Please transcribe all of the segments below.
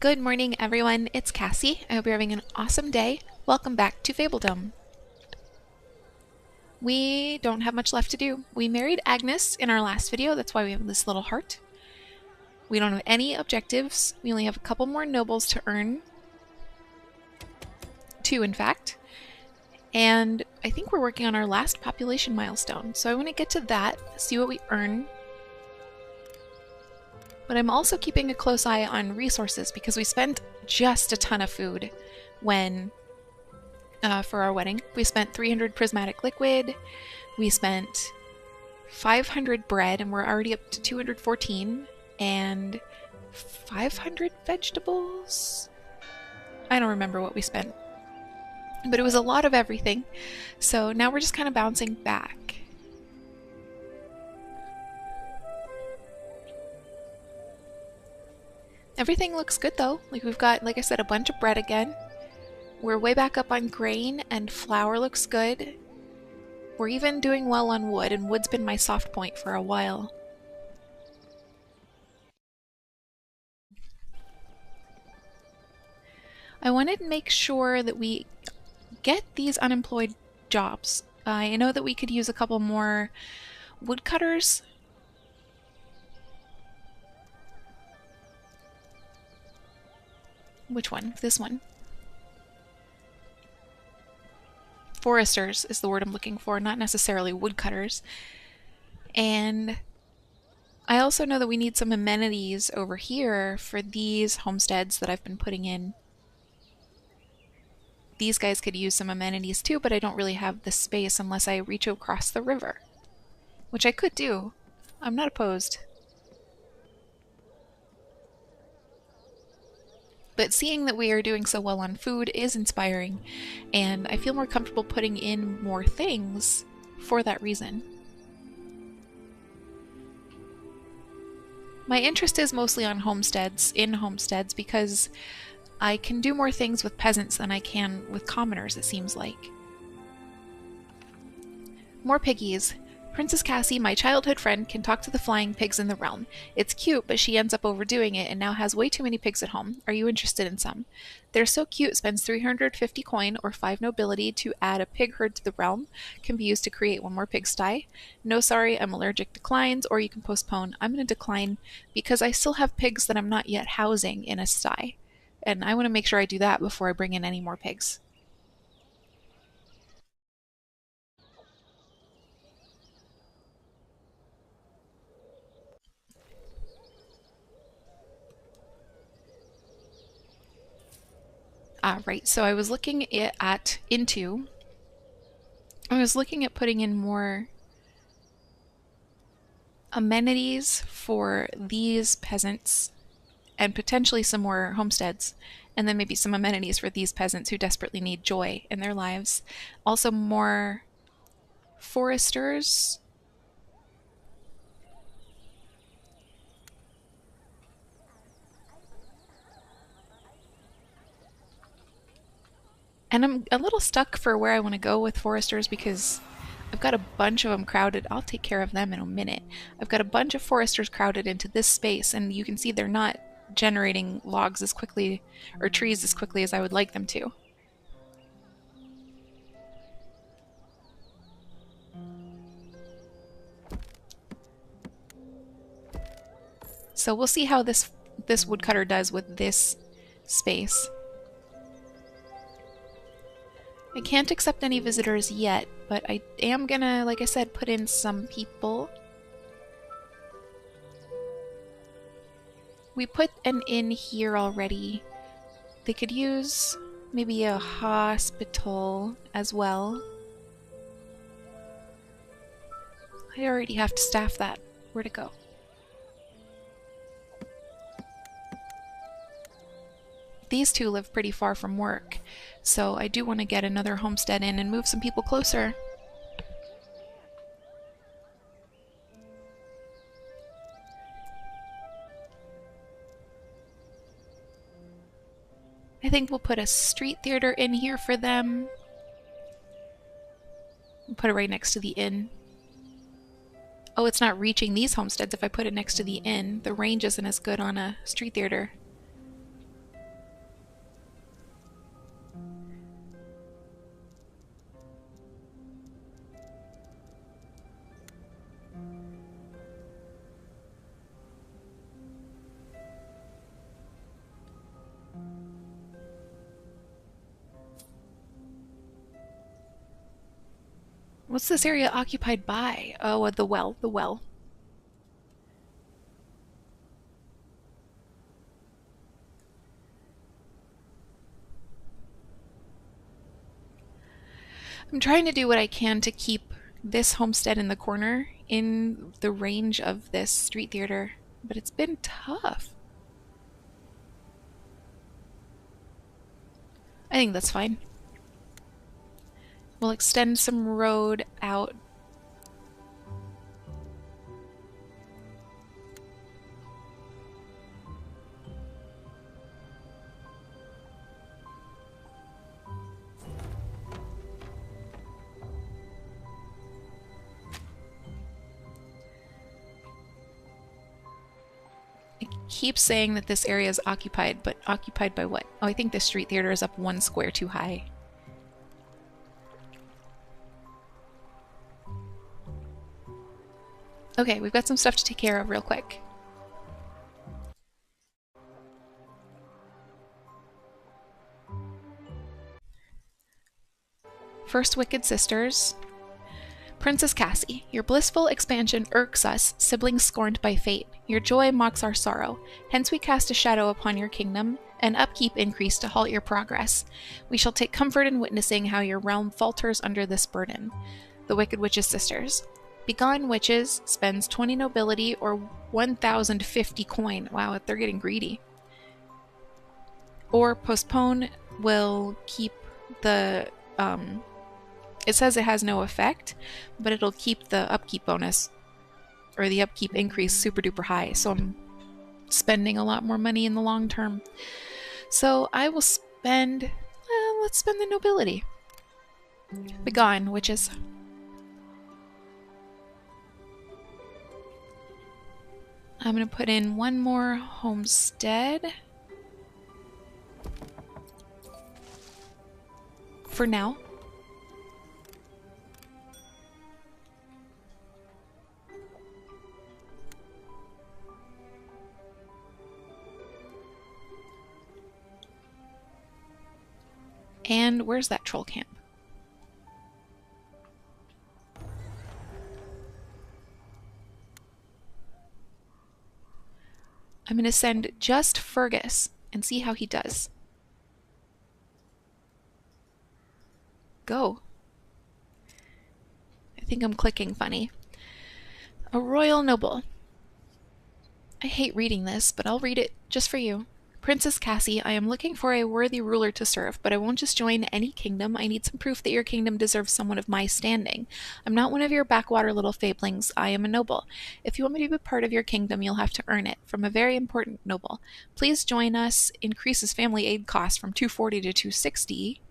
Good morning, everyone. It's Cassie. I hope you're having an awesome day. Welcome back to Fabledom. We don't have much left to do. We married Agnes in our last video. That's why we have this little heart. We don't have any objectives. We only have a couple more nobles to earn. 2, in fact. And I think we're working on our last population milestone. So I want to get to that, see what we earn. But I'm also keeping a close eye on resources because we spent just a ton of food when for our wedding. We spent 300 prismatic liquid, we spent 500 bread, and we're already up to 214, and 500 vegetables? I don't remember what we spent, but it was a lot of everything. So now we're just kind of bouncing back. Everything looks good though. Like we've got, like I said, a bunch of bread again. We're way back up on grain, and flour looks good. We're even doing well on wood, and wood's been my soft point for a while. I wanted to make sure that we get these unemployed jobs. I know that we could use a couple more woodcutters. Which one? This one. Foresters is the word I'm looking for, not necessarily woodcutters. And I also know that we need some amenities over here for these homesteads that I've been putting in. These guys could use some amenities too, but I don't really have the space unless I reach across the river. Which I could do. I'm not opposed. But seeing that we are doing so well on food is inspiring, and I feel more comfortable putting in more things for that reason. My interest is mostly on homesteads, because I can do more things with peasants than I can with commoners, it seems like. More piggies. Princess Cassie, my childhood friend, can talk to the flying pigs in the realm. It's cute, but she ends up overdoing it and now has way too many pigs at home. Are you interested in some? They're so cute, spends 350 coin or 5 nobility to add a pig herd to the realm. Can be used to create one more pigsty. No sorry, I'm allergic, declines, or you can postpone. I'm going to decline because I still have pigs that I'm not yet housing in a sty. And I want to make sure I do that before I bring in any more pigs. Right, so I was looking at putting in more amenities for these peasants and potentially some more homesteads, and then maybe some amenities for these peasants who desperately need joy in their lives. Also more foresters. And I'm a little stuck for where I want to go with foresters because I've got a bunch of them crowded. I'll take care of them in a minute. I've got a bunch of foresters crowded into this space, and you can see they're not generating logs as quickly, or trees as quickly as I would like them to. So we'll see how this woodcutter does with this space. I can't accept any visitors yet, but I am gonna, like I said, put in some people. We put an inn here already. They could use maybe a hospital as well. I already have to staff that. Where'd it go? These two live pretty far from work, so I do want to get another homestead in and move some people closer. I think we'll put a street theater in here for them. We'll put it right next to the inn. Oh, it's not reaching these homesteads if I put it next to the inn. The range isn't as good on a street theater. What's this area occupied by? Oh, the well, the well. I'm trying to do what I can to keep this homestead in the corner in the range of this street theater, but it's been tough. I think that's fine. We'll extend some road out. It keeps saying that this area is occupied, but occupied by what? Oh, I think the street theater is up one square too high. Okay, we've got some stuff to take care of real quick. First Wicked Sisters. Princess Cassie, your blissful expansion irks us, siblings scorned by fate. Your joy mocks our sorrow. Hence we cast a shadow upon your kingdom, and upkeep increase to halt your progress. We shall take comfort in witnessing how your realm falters under this burden. The Wicked Witches Sisters. Begone Witches spends 20 nobility or 1,050 coin. Wow, they're getting greedy. Or postpone will keep the it says it has no effect, but it'll keep the upkeep bonus or the upkeep increase super duper high. So I'm spending a lot more money in the long term. So I will spend, let's spend the nobility. Begone, witches. I'm going to put in one more homestead. For now. And where's that troll camp? I'm going to send just Fergus and see how he does. Go. I think I'm clicking funny. A royal noble. I hate reading this, but I'll read it just for you. Princess Cassie, I am looking for a worthy ruler to serve, but I won't just join any kingdom. I need some proof that your kingdom deserves someone of my standing. I'm not one of your backwater little fablings. I am a noble. If you want me to be part of your kingdom, you'll have to earn it from a very important noble. Please join us. Increases family aid cost from 240 to 260.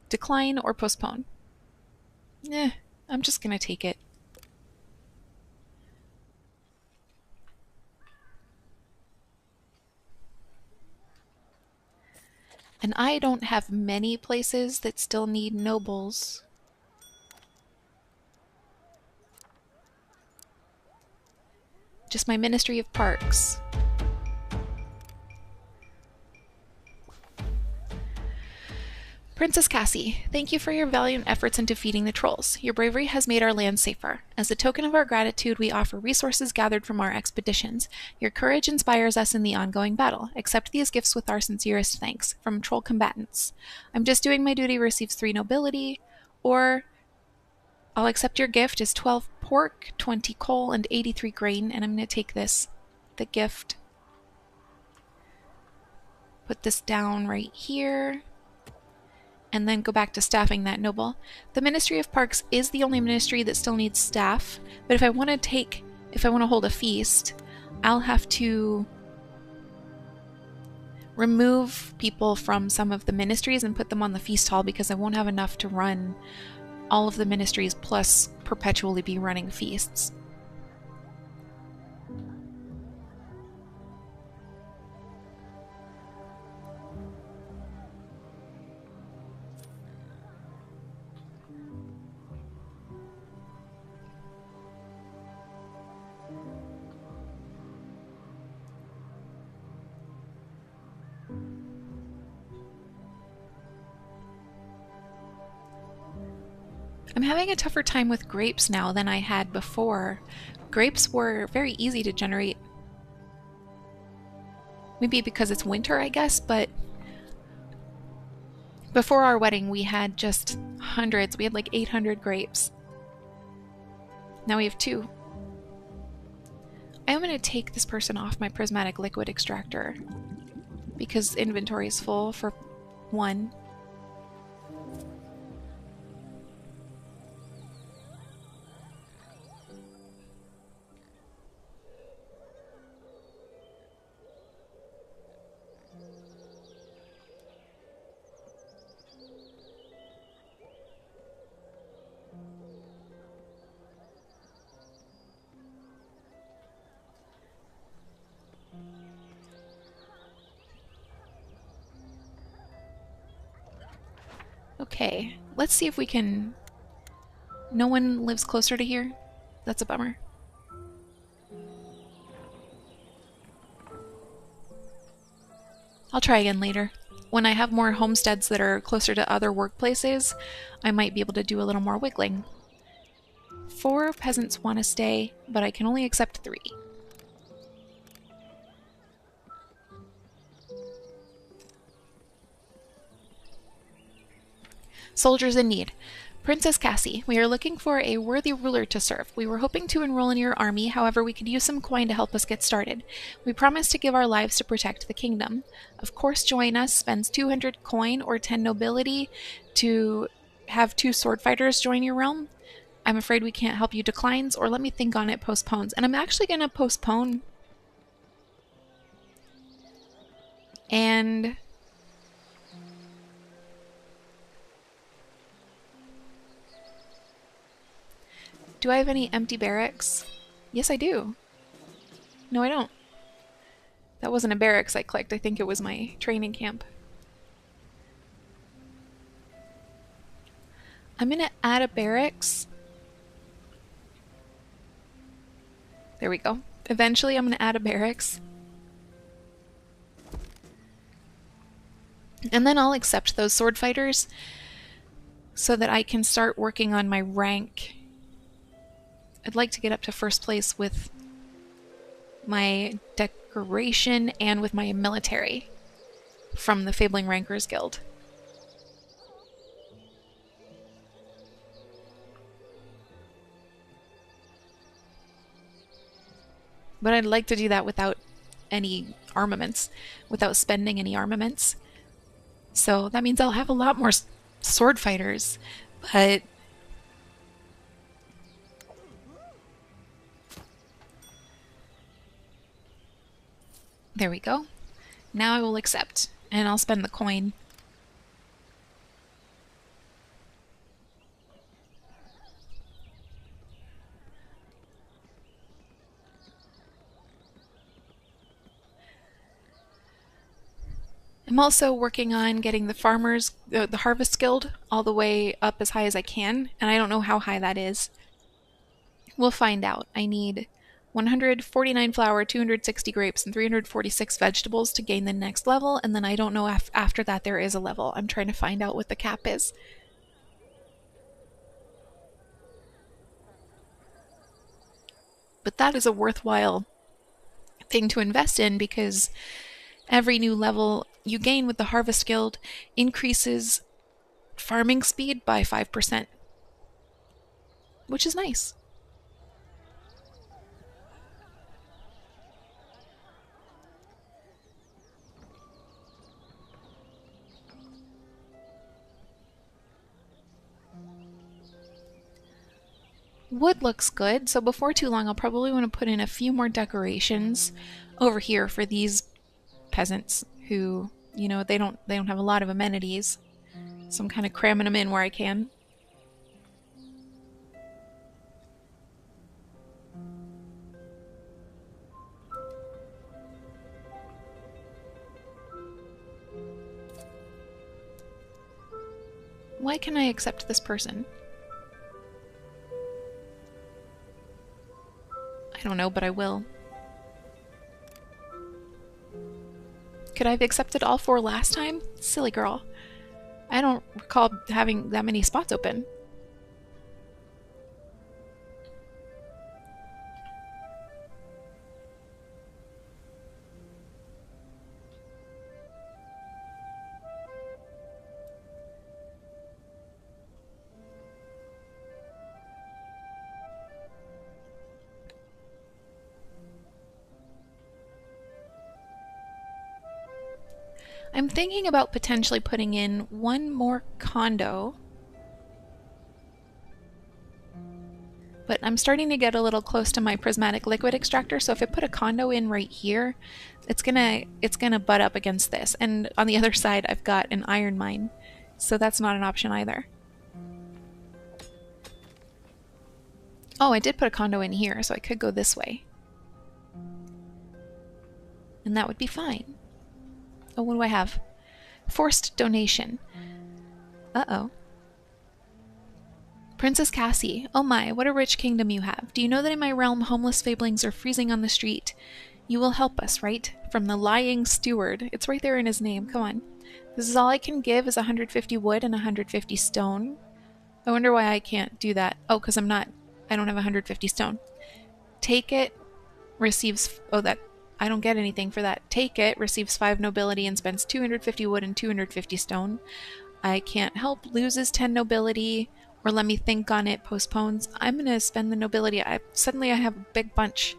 Decline or postpone. I'm just gonna take it. And I don't have many places that still need nobles. Just my Ministry of Parks. Princess Cassie, thank you for your valiant efforts in defeating the trolls. Your bravery has made our land safer. As a token of our gratitude, we offer resources gathered from our expeditions. Your courage inspires us in the ongoing battle. Accept these gifts with our sincerest thanks. From troll combatants. I'm just doing my duty receives 3 nobility, or I'll accept your gift as 12 pork, 20 coal, and 83 grain, and I'm going to take this, the gift. Put this down right here. And then go back to staffing that noble. The Ministry of Parks is the only ministry that still needs staff, but if I want to hold a feast, I'll have to remove people from some of the ministries and put them on the feast hall because I won't have enough to run all of the ministries plus perpetually be running feasts. I'm having a tougher time with grapes now than I had before. Grapes were very easy to generate. Maybe because it's winter, I guess, but before our wedding we had just hundreds. We had like 800 grapes. Now we have 2. I'm going to take this person off my prismatic liquid extractor because inventory is full for 1. Okay, let's see if we can... No one lives closer to here? That's a bummer. I'll try again later. When I have more homesteads that are closer to other workplaces, I might be able to do a little more wiggling. 4 peasants want to stay, but I can only accept 3. Soldiers in need. Princess Cassie, we are looking for a worthy ruler to serve. We were hoping to enroll in your army, however we could use some coin to help us get started. We promise to give our lives to protect the kingdom. Of course, join us, spends 200 coin or 10 nobility to have 2 sword fighters join your realm. I'm afraid we can't help you, declines, or let me think on it, postpones. And I'm actually going to postpone. And... do I have any empty barracks? Yes, I do. No, I don't. That wasn't a barracks I clicked. I think it was my training camp. I'm going to add a barracks. There we go. Eventually, I'm going to add a barracks. And then I'll accept those sword fighters so that I can start working on my rank. I'd like to get up to first place with my decoration and with my military from the Fabling Rankers Guild. But I'd like to do that without any armaments, without spending any armaments. So that means I'll have a lot more sword fighters, but... there we go. Now I will accept, and I'll spend the coin. I'm also working on getting the farmers, the Harvest Guild, all the way up as high as I can, and I don't know how high that is. We'll find out. I need 149 flour, 260 grapes, and 346 vegetables to gain the next level, and then I don't know if after that there is a level. I'm trying to find out what the cap is. But that is a worthwhile thing to invest in because every new level you gain with the Harvest Guild increases farming speed by 5%, which is nice. Wood looks good, so before too long I'll probably want to put in a few more decorations over here for these peasants who, you know, they don't have a lot of amenities. So I'm kind of cramming them in where I can. Why can I accept this person? I don't know, but I will. Could I have accepted all 4 last time? Silly girl. I don't recall having that many spots open. I'm thinking about potentially putting in one more condo, but I'm starting to get a little close to my prismatic liquid extractor, so if I put a condo in right here, it's gonna butt up against this. And on the other side, I've got an iron mine, so that's not an option either. Oh, I did put a condo in here, so I could go this way. And that would be fine. Oh, what do I have? Forced donation. Uh-oh. Princess Cassie. Oh my, what a rich kingdom you have. Do you know that in my realm, homeless fablings are freezing on the street? You will help us, right? From the lying steward. It's right there in his name. Come on. This is all I can give is 150 wood and 150 stone. I wonder why I can't do that. Oh, because I don't have 150 stone. Take it, receives, oh, that, I don't get anything for that. Take it, receives 5 nobility and spends 250 wood and 250 stone. I can't help, loses 10 nobility, or let me think on it, postpones. I'm gonna spend the nobility. Suddenly I have a big bunch.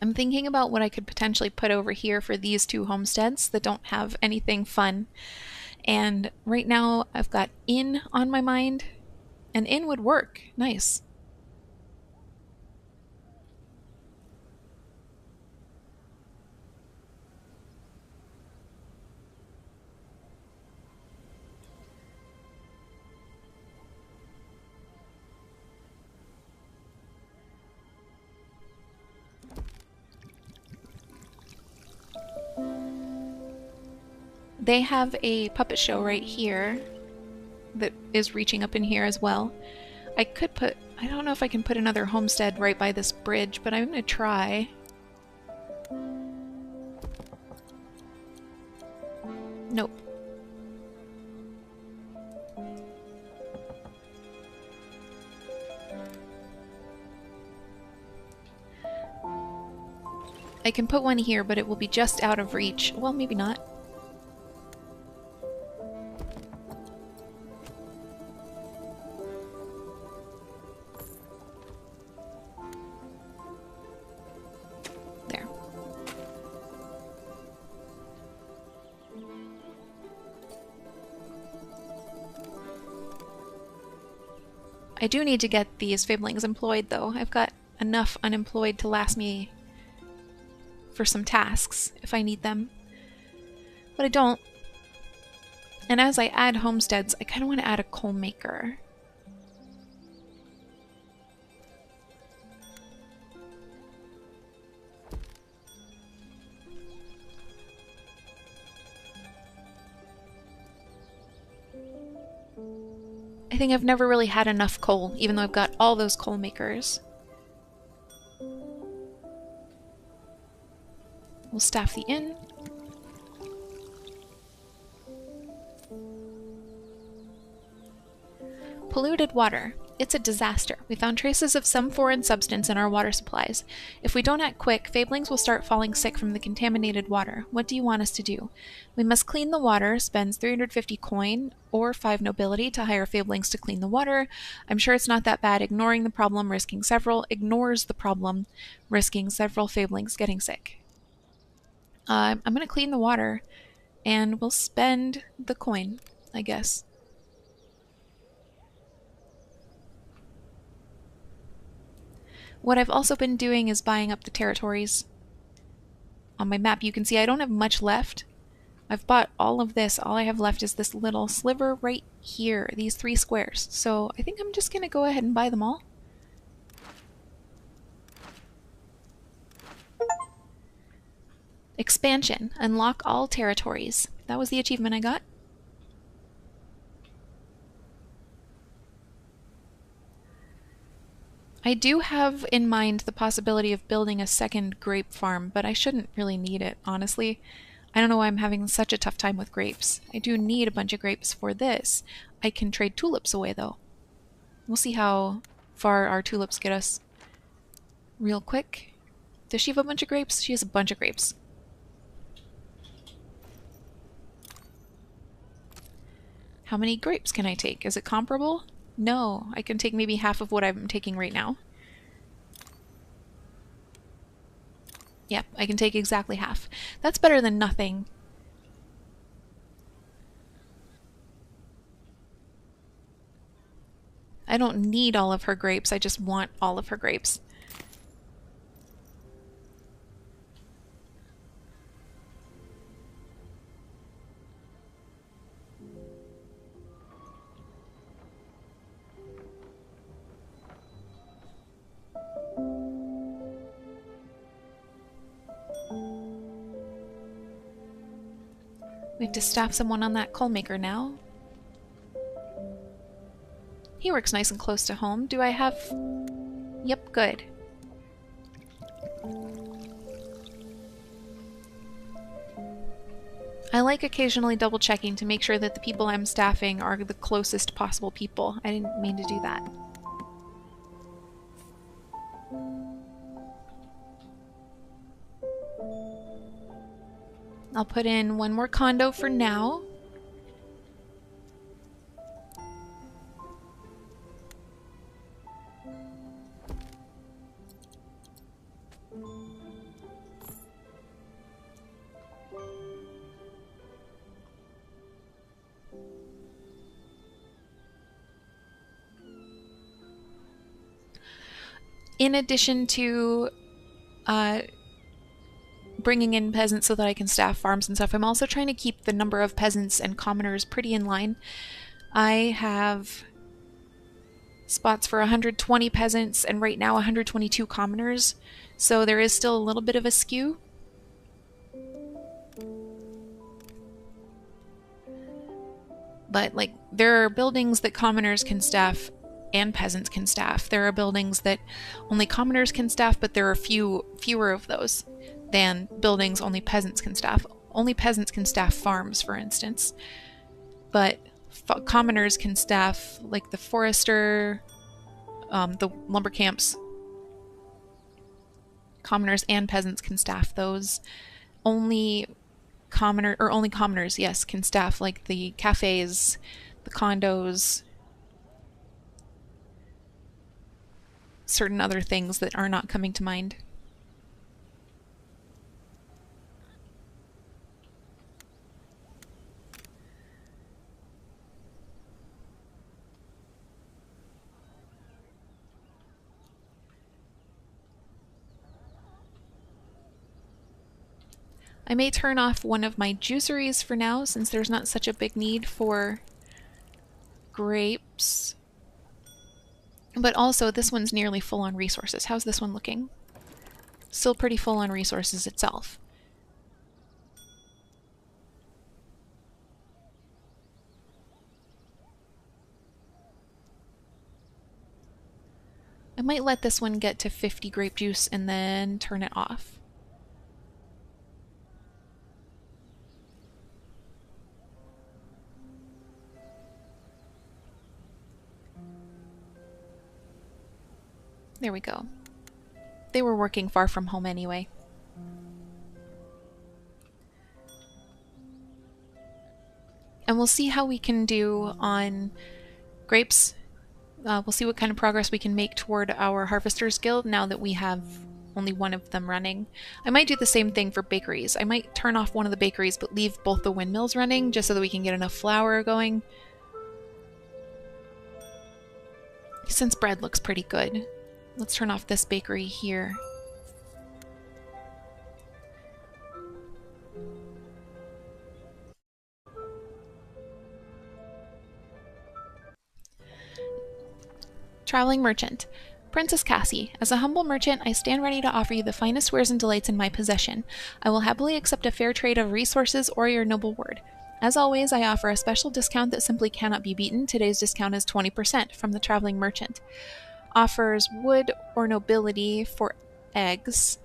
I'm thinking about what I could potentially put over here for these 2 homesteads that don't have anything fun. And right now I've got inn on my mind. An inn would work. Nice. They have a puppet show right here that is reaching up in here as well. I don't know if I can put another homestead right by this bridge, but I'm gonna try. Nope. I can put one here, but it will be just out of reach. Well, maybe not. There. I do need to get these fablings employed, though. I've got enough unemployed to last me for some tasks if I need them. But I don't. And as I add homesteads, I kind of want to add a coal maker. I think I've never really had enough coal, even though I've got all those coal makers. We'll staff the inn. Polluted water. It's a disaster. We found traces of some foreign substance in our water supplies. If we don't act quick, fablings will start falling sick from the contaminated water. What do you want us to do? We must clean the water, spends 350 coin or 5 nobility to hire fablings to clean the water. I'm sure it's not that bad. Ignores the problem, risking several fablings getting sick. I'm going to clean the water, and we'll spend the coin, I guess. What I've also been doing is buying up the territories. On my map, you can see I don't have much left. I've bought all of this. All I have left is this little sliver right here, these 3 squares. So I think I'm just going to go ahead and buy them all. Expansion. Unlock all territories. That was the achievement I got. I do have in mind the possibility of building a second grape farm, but I shouldn't really need it, honestly. I don't know why I'm having such a tough time with grapes. I do need a bunch of grapes for this. I can trade tulips away, though. We'll see how far our tulips get us real quick. Does she have a bunch of grapes? She has a bunch of grapes. How many grapes can I take? Is it comparable? No, I can take maybe half of what I'm taking right now. Yep, I can take exactly half. That's better than nothing. I don't need all of her grapes, I just want all of her grapes. We have to staff someone on that coal maker now. He works nice and close to home. Do I have... Yep, good. I like occasionally double checking to make sure that the people I'm staffing are the closest possible people. I didn't mean to do that. I'll put in one more condo for now. In addition to bringing in peasants so that I can staff farms and stuff, I'm also trying to keep the number of peasants and commoners pretty in line. I have spots for 120 peasants and right now 122 commoners, so there is still a little bit of a skew. But, like, there are buildings that commoners can staff and peasants can staff. There are buildings that only commoners can staff, but there are fewer of those than buildings only peasants can staff. Only peasants can staff farms, for instance. But commoners can staff, like, the forester, the lumber camps. Commoners and peasants can staff those. Only commoners, yes, can staff, like, the cafes, the condos, certain other things that are not coming to mind. I may turn off one of my juiceries for now since there's not such a big need for grapes. But also, this one's nearly full on resources. How's this one looking? Still pretty full on resources itself. I might let this one get to 50 grape juice and then turn it off. There we go. They were working far from home anyway. And we'll see how we can do on grapes. We'll see what kind of progress we can make toward our Harvesters Guild now that we have only one of them running. I might do the same thing for bakeries. I might turn off one of the bakeries but leave both the windmills running just so that we can get enough flour going. Since bread looks pretty good. Let's turn off this bakery here. Traveling Merchant. Princess Cassie, as a humble merchant, I stand ready to offer you the finest wares and delights in my possession. I will happily accept a fair trade of resources or your noble word. As always, I offer a special discount that simply cannot be beaten. Today's discount is 20% from the Traveling Merchant. Offers wood or nobility for eggs.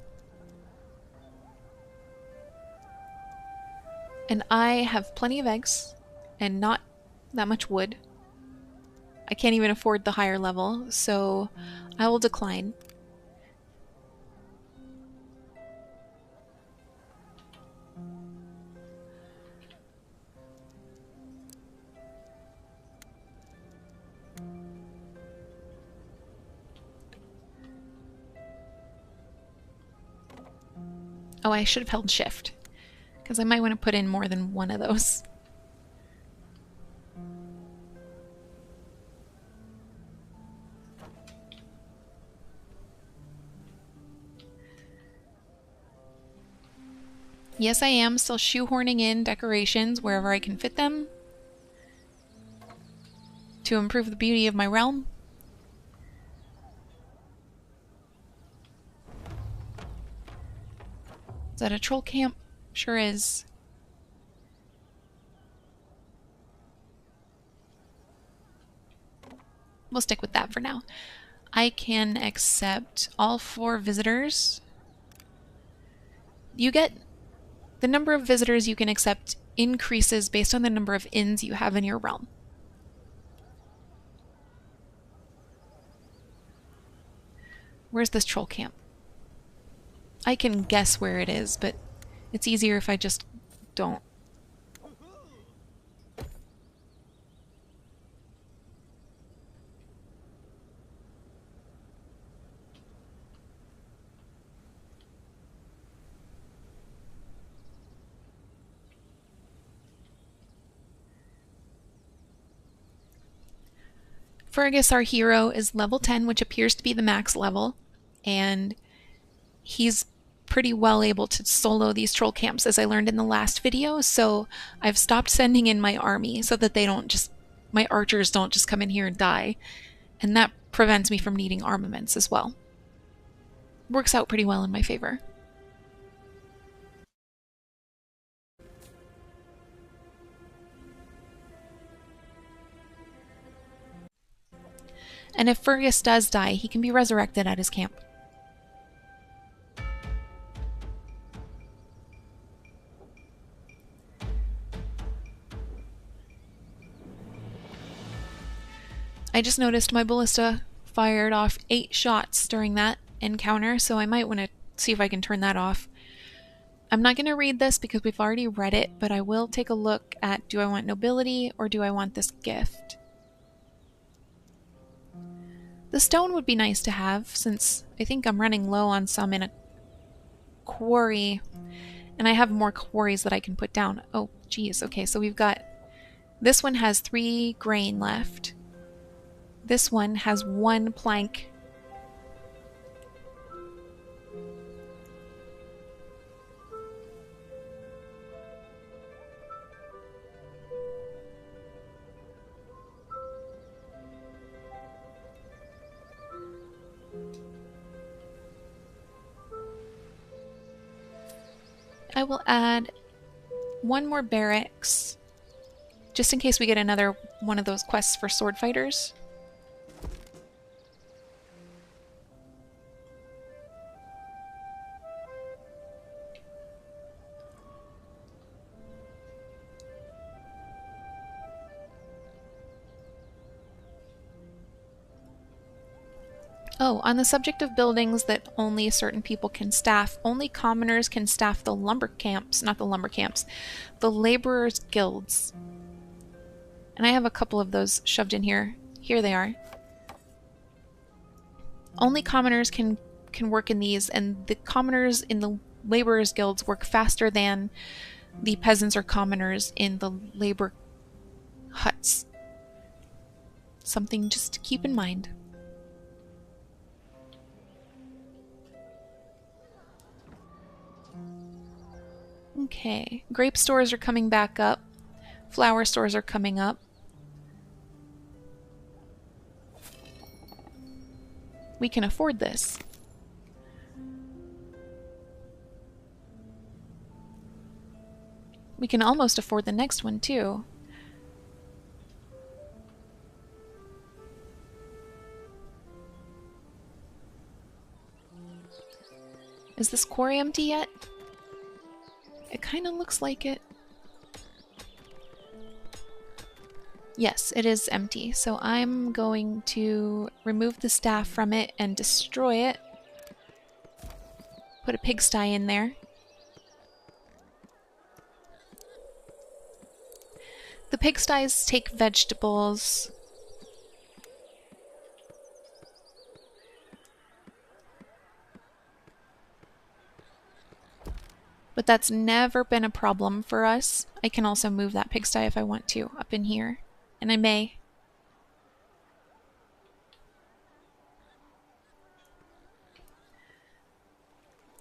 And I have plenty of eggs and not that much wood. I can't even afford the higher level, so I will decline. Oh, I should have held shift, because I might want to put in more than one of those. Yes, I am still shoehorning in decorations wherever I can fit them to improve the beauty of my realm. Is that a troll camp? Sure is. We'll stick with that for now. I can accept all 4 visitors. You get the number of visitors you can accept increases based on the number of inns you have in your realm. Where's this troll camp? I can guess where it is, but it's easier if I just don't. Fergus, our hero, is level 10, which appears to be the max level, and he's pretty well able to solo these troll camps, as I learned in the last video, so I've stopped sending in my army so that my archers don't just come in here and die, and that prevents me from needing armaments as well. Works out pretty well in my favor. And if Fergus does die, he can be resurrected at his camp. I just noticed my ballista fired off 8 shots during that encounter, so I might want to see if I can turn that off. I'm not going to read this because we've already read it, but I will take a look at, do I want nobility or do I want this gift? The stone would be nice to have, since I think I'm running low on some in a quarry, and I have more quarries that I can put down. Oh, geez. Okay, so we've got... This one has 3 grain left. This one has 1 plank. I will add 1 more barracks, just in case we get another one of those quests for sword fighters. Oh, on the subject of buildings that only certain people can staff, only commoners can staff the lumber camps, not the lumber camps, the laborers' guilds. And I have a couple of those shoved in here. Here they are. Only commoners can work in these, and the commoners in the laborers' guilds work faster than the peasants or commoners in the labor huts. Something just to keep in mind. Okay, grape stores are coming back up. Flower stores are coming up. We can afford this. We can almost afford the next one too. Is this quarry empty yet? It kind of looks like it. Yes, it is empty. So I'm going to remove the staff from it and destroy it. Put a pigsty in there. The pigsties take vegetables. But that's never been a problem for us. I can also move that pigsty if I want to up in here. And I may.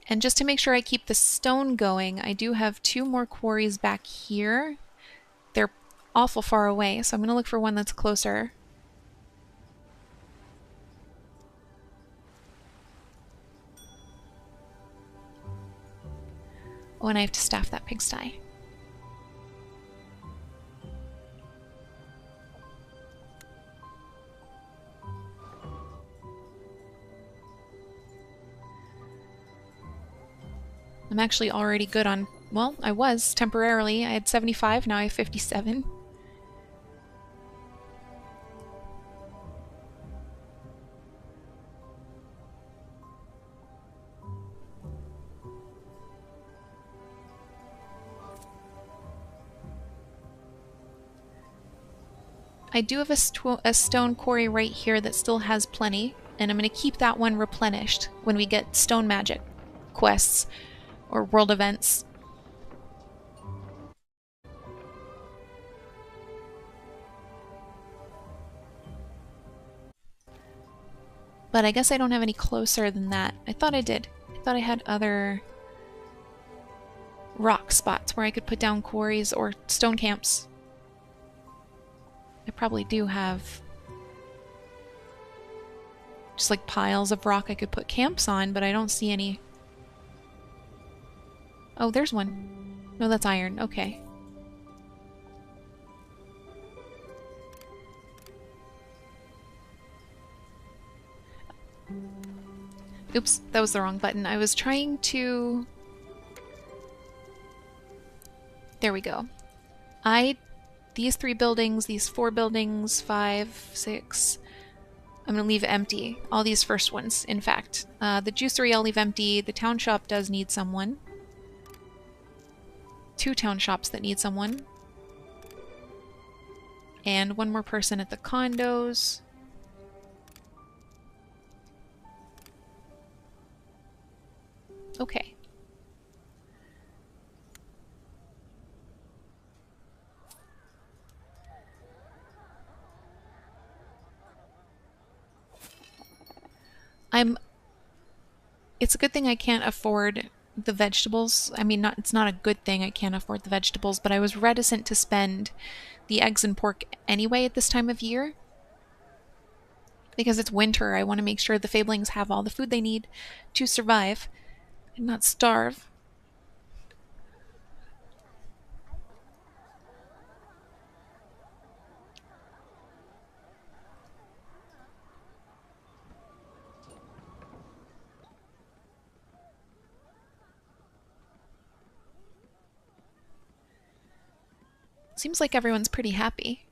And just to make sure I keep the stone going, I do have 2 more quarries back here. They're awful far away, so I'm going to look for one that's closer. Oh, and I have to staff that pigsty. I'm actually already good on, well, I was temporarily. I had 75, now I have 57. I do have a stone quarry right here that still has plenty, and I'm going to keep that one replenished when we get stone magic quests or world events. But I guess I don't have any closer than that. I thought I did. I thought I had other rock spots where I could put down quarries or stone camps. I probably do have just like piles of rock I could put camps on, but I don't see any. Oh, there's one. No, that's iron. Okay. Oops, that was the wrong button. I was trying to... There we go. These 3 buildings, these 4 buildings, 5, 6... I'm going to leave empty. All these first ones, in fact. The juicery I'll leave empty. The town shop does need someone. 2 town shops that need someone. And 1 more person at the condos. Okay. It's a good thing I can't afford the vegetables. I mean, it's not a good thing I can't afford the vegetables, but I was reticent to spend the eggs and pork anyway at this time of year. Because it's winter, I want to make sure the Fablings have all the food they need to survive and not starve. Seems like everyone's pretty happy.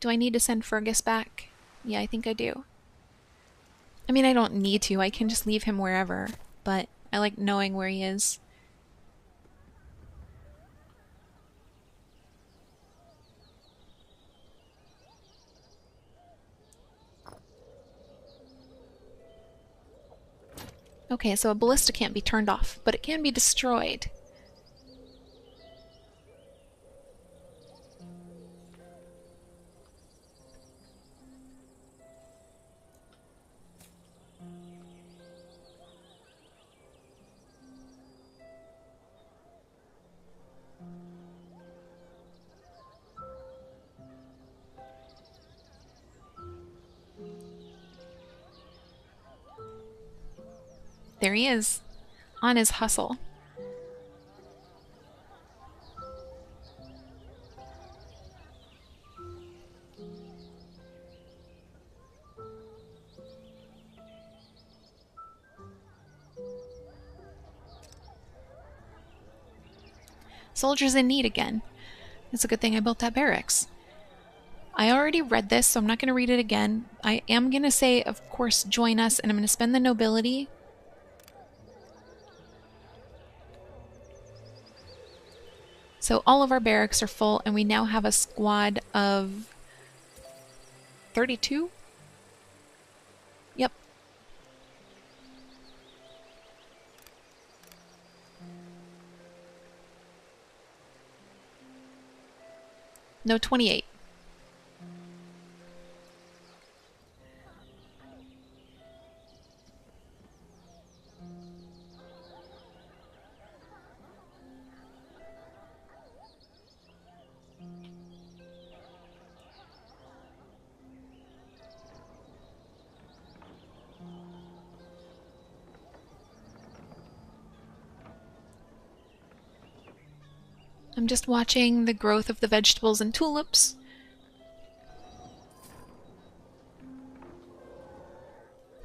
Do I need to send Fergus back? Yeah, I think I do. I mean, I don't need to. I can just leave him wherever, but I like knowing where he is. Okay, so a ballista can't be turned off, but it can be destroyed. There he is, on his hustle. Soldiers in need again. It's a good thing I built that barracks. I already read this, so I'm not going to read it again. I am going to say, of course, join us, and I'm going to spend the nobility. So all of our barracks are full, and we now have a squad of 32? Yep. No, 28. I'm just watching the growth of the vegetables and tulips.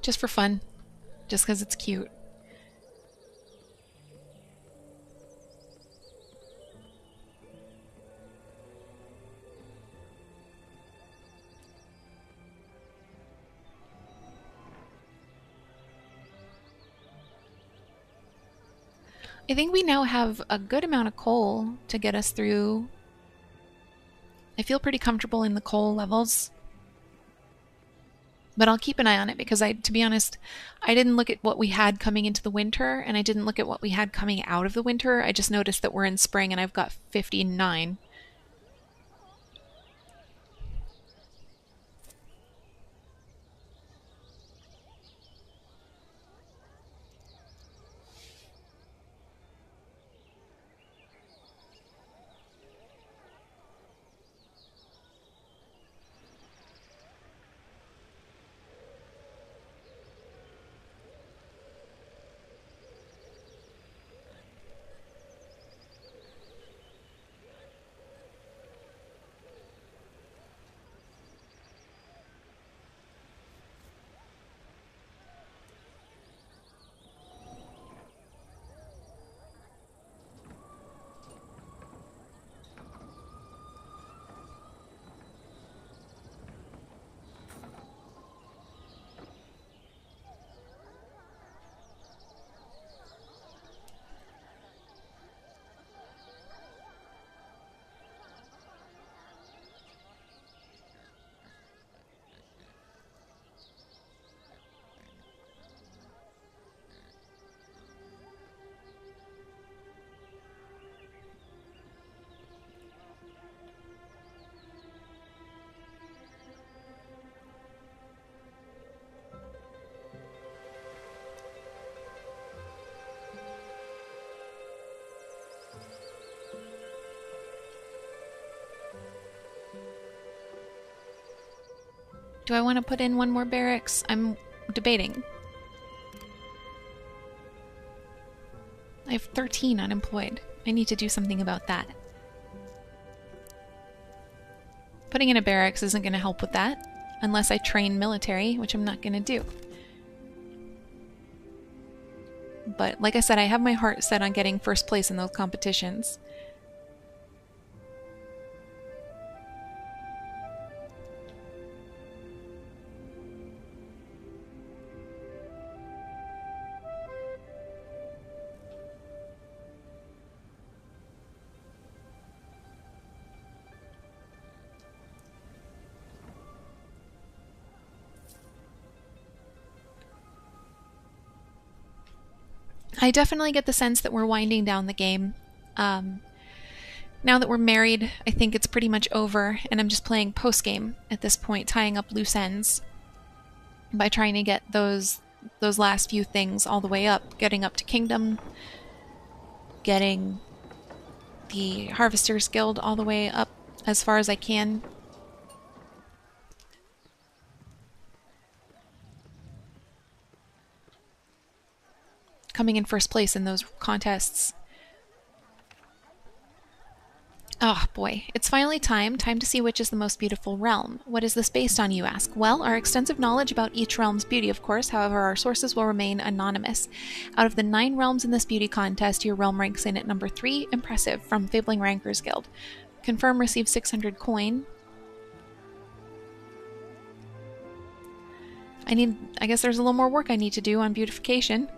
Just for fun. Just because it's cute. I think we now have a good amount of coal to get us through. I feel pretty comfortable in the coal levels. But I'll keep an eye on it because to be honest, I didn't look at what we had coming into the winter and I didn't look at what we had coming out of the winter. I just noticed that we're in spring and I've got 59. Do I want to put in one more barracks? I'm debating. I have 13 unemployed. I need to do something about that. Putting in a barracks isn't going to help with that, unless I train military, which I'm not going to do. But like I said, I have my heart set on getting first place in those competitions. I definitely get the sense that we're winding down the game. Now that we're married, I think it's pretty much over, and I'm just playing post-game at this point, tying up loose ends by trying to get those last few things all the way up, getting up to Kingdom, getting the Harvester's Guild all the way up as far as I can. Coming in first place in those contests. Oh boy, it's finally time to see which is the most beautiful realm. What is this based on, you ask? Well, our extensive knowledge about each realm's beauty, of course, however, our sources will remain anonymous. Out of the 9 realms in this beauty contest, your realm ranks in at number 3, impressive, from Fabling Rankers Guild. Confirm receive 600 coin. I guess there's a little more work I need to do on beautification.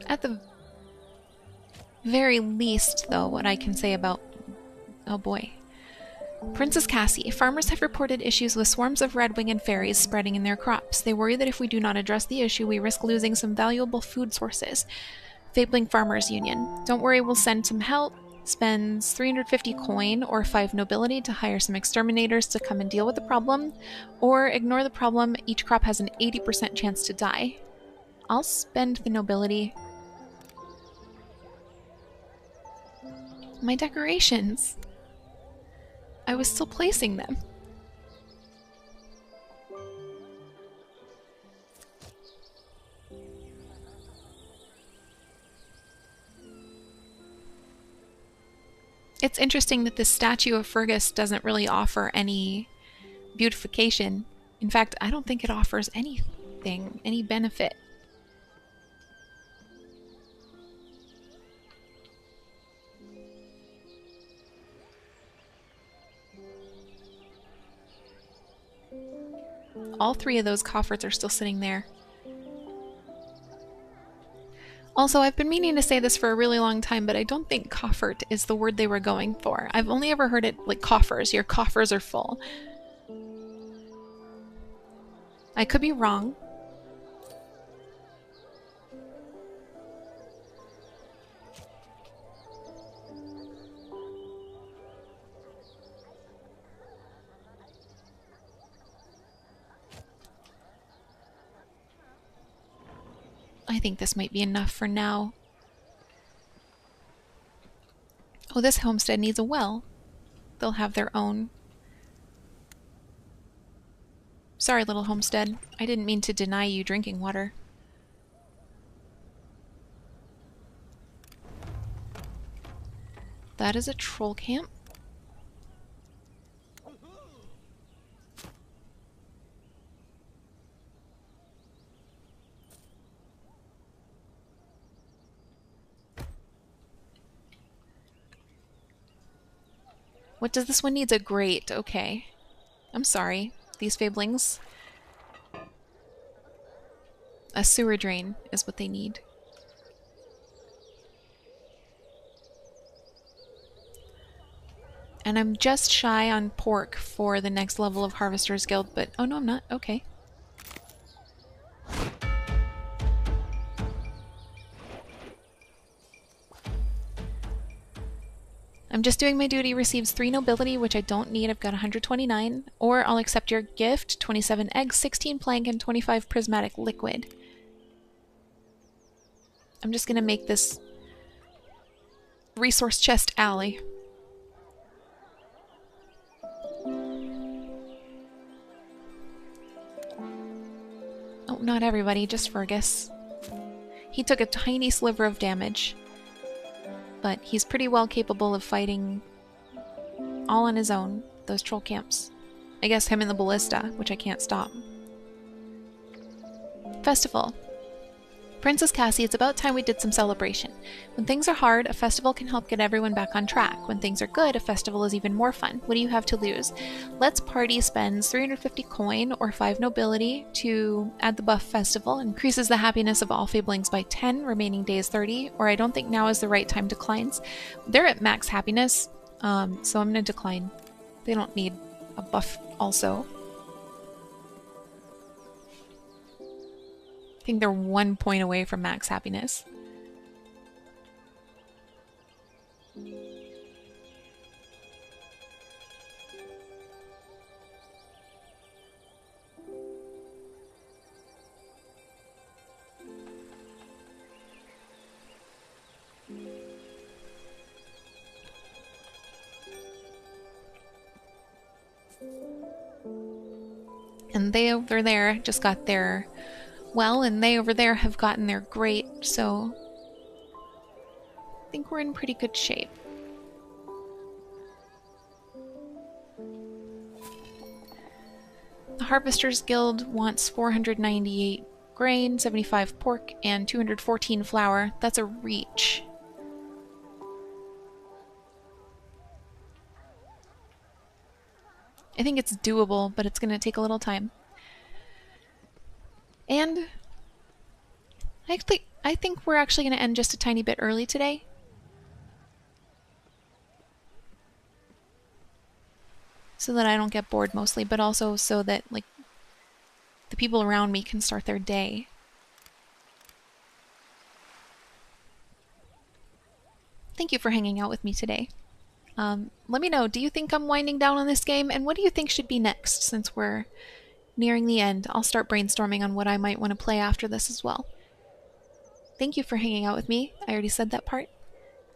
At the very least, though, what I can say about... Oh boy. Princess Cassie, farmers have reported issues with swarms of red-winged fairies spreading in their crops. They worry that if we do not address the issue, we risk losing some valuable food sources. Fabling Farmers Union. Don't worry, we'll send some help. Spends 350 coin or 5 nobility to hire some exterminators to come and deal with the problem. Or ignore the problem, each crop has an 80% chance to die. I'll spend the nobility. My decorations. I was still placing them. It's interesting that this statue of Fergus doesn't really offer any beautification. In fact, I don't think it offers anything, any benefit. All 3 of those coffers are still sitting there. Also, I've been meaning to say this for a really long time, but I don't think coffert is the word they were going for. I've only ever heard it like coffers. Your coffers are full. I could be wrong. I think this might be enough for now. Oh, this homestead needs a well. They'll have their own. Sorry, little homestead. I didn't mean to deny you drinking water. That is a troll camp. What does this one needs? A grate. Okay. I'm sorry. These fablings. A sewer drain is what they need. And I'm just shy on pork for the next level of Harvester's Guild, but... Oh, no, I'm not. Okay. I'm just doing my duty, receives 3 nobility, which I don't need, I've got 129, or I'll accept your gift, 27 eggs, 16 plank, and 25 prismatic liquid. I'm just gonna make this resource chest alley. Oh, not everybody, just Fergus. He took a tiny sliver of damage, but he's pretty well capable of fighting all on his own, those troll camps. I guess him and the ballista, which I can't stop. Festival. Princess Cassie, it's about time we did some celebration. When things are hard, a festival can help get everyone back on track. When things are good, a festival is even more fun. What do you have to lose? Let's Party spends 350 coin or 5 nobility to add the buff festival. Increases the happiness of all fablings by 10, remaining days 30, or I don't think now is the right time declines. They're at max happiness, so I'm going to decline. They don't need a buff also. I think they're 1 point away from max happiness. And they over there just got their well, and they over there have gotten their great, so I think we're in pretty good shape. The Harvesters Guild wants 498 grain, 75 pork, and 214 flour. That's a reach. I think it's doable, but it's going to take a little time. And I think we're actually going to end just a tiny bit early today. So that I don't get bored mostly, but also so that like the people around me can start their day. Thank you for hanging out with me today. Let me know, do you think I'm winding down on this game? And what do you think should be next since we're nearing the end? I'll start brainstorming on what I might want to play after this as well. Thank you for hanging out with me. I already said that part.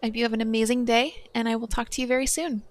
I hope you have an amazing day, and I will talk to you very soon.